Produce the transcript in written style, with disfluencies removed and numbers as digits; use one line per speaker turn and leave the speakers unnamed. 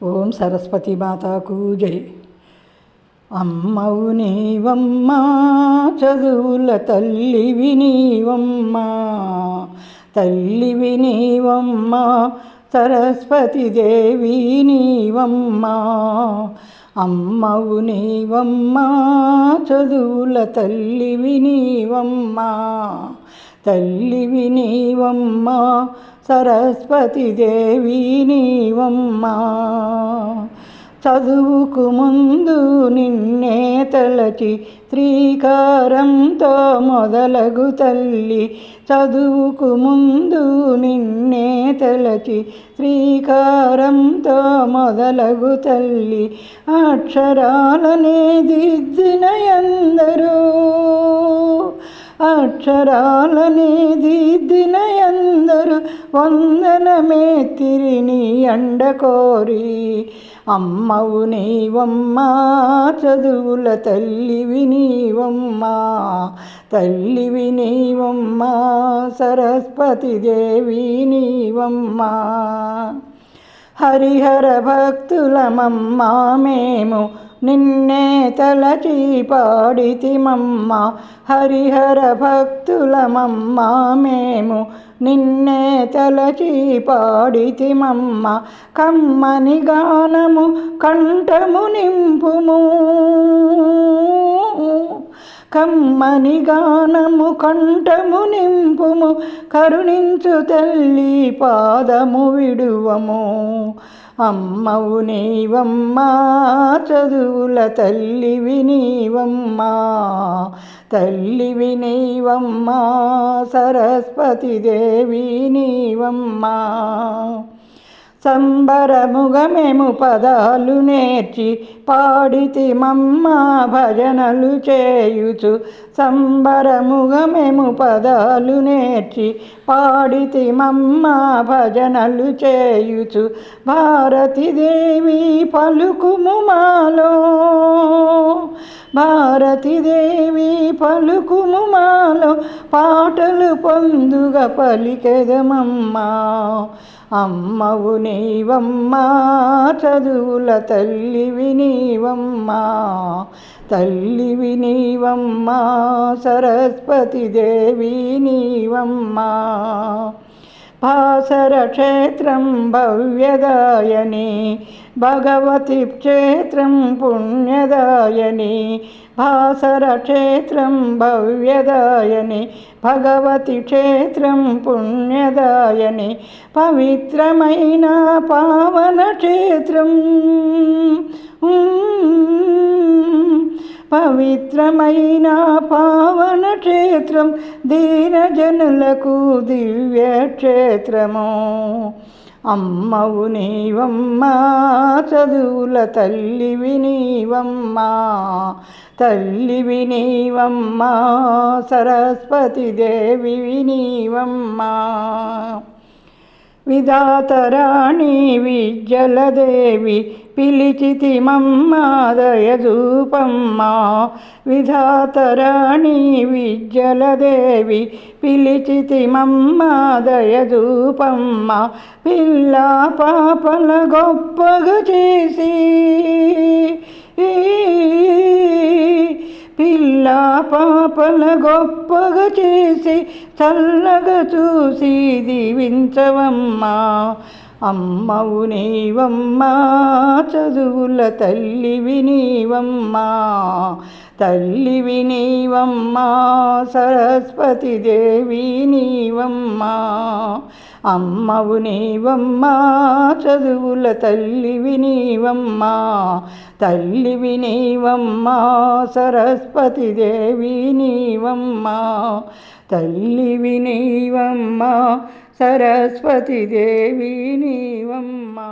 ఓం సరస్వతి మాతాకు జై. అమ్మవు నీవమ్మా, చదువుల తల్లివి నీవమ్మా, తల్లివి నీవమ్మా, సరస్వతి దేవి నీవమ్మా. అమ్మవు నీవమ్మా, చదువుల తల్లివి నీవమ్మా, తల్లివి నీవమ్మా, సరస్వతి దేవి నీవమ్మా. చదువుకు ముందు నిన్నే తలచి శ్రీకారంతో మొదలగు తల్లి, చదువుకు ముందు నిన్నే తలచి శ్రీకారంతో మొదలగు తల్లి. అక్షరాలనే దిద్దిన ఎందరో, అక్షరాలనే దిద్దిన ఎందరు వందనమే తిరిని అండకోరి. అమ్మవు నీవమ్మా, చదువుల తల్లివి నీవమ్మా, తల్లివి నీవమ్మా, సరస్వతి దేవి నీవమ్మా. హరిహర భక్తులమమ్మా మేము, నిన్నే తలచి పాడితిమమ్మ. హరిహర భక్తులమమ్మా మేము, నిన్నే తలచి పాడితిమమ్మ. కమ్మని గానము కంఠము నింపుము, కమ్మని గానము కంఠము నింపుము. కరుణించు తల్లి పాదము విడువము. అమ్మవు నీవమ్మా, చదువుల తల్లివి నీవమ్మా, తల్లివి నీవమ్మా, సరస్వతి దేవి నీవమ్మా. సంబరముగా మేము పదాలు నేర్చి పాడితిమమ్మ భజనలు చేయుచు. సంబరముగా మేము పదాలు నేర్చి పాడితిమమ్మ భజనలు చేయుచు. భారతీదేవి పలుకుము మాలో, భారతీదేవి పలుకుము మాలో, పాటలు పొందుగా పలికెదమమ్మా. అమ్మవు నీవమ్మా, చదువుల తల్లివి నీవమ్మా, తల్లివి నీవమ్మా, సరస్వతి దేవి నీవమ్మా. భాసర క్షేత్రం భవ్యదాయని, భగవతి క్షేత్రం పుణ్యదాయని. భాసర క్షేత్రం భవ్యదాయని, భగవతి క్షేత్రం పుణ్యదాయని. పవిత్రమైన పావన క్షేత్రం, పవిత్రమైన పావన క్షేత్రం, దీనజనులకు దివ్య క్షేత్రము. అమ్మవు నీవమ్మా, చదువుల తల్లివి నీవమ్మా, తల్లివి నీవమ్మా, సరస్వతి దేవి నీవమ్మా. విధాతరాణి విద్యలదేవి పిలిచితిమమ్మ దయజూపమ్మ. విధాతరాణి విద్యలదేవి పిలిచితిమమ్మ దయజూపమ్మ. పిల్ల పాపల గొప్పగా చేసి, పిల్ల పాపల గొప్పగా చేసి చల్లగా చూసి దీవించవమ్మా. అమ్మవు నీవమ్మా, చదువుల తల్లివి నీవమ్మా, తల్లివి నీవమ్మా, సరస్వతి దేవి నీవమ్మా. అమ్మవు నీవమ్మా, చదువుల తల్లివి నీవమ్మా, తల్లివి నీవమ్మా, సరస్వతి దేవి నీవమ్మా, తల్లివి నీవమ్మా, సరస్వతి దేవి నీవమ్మా.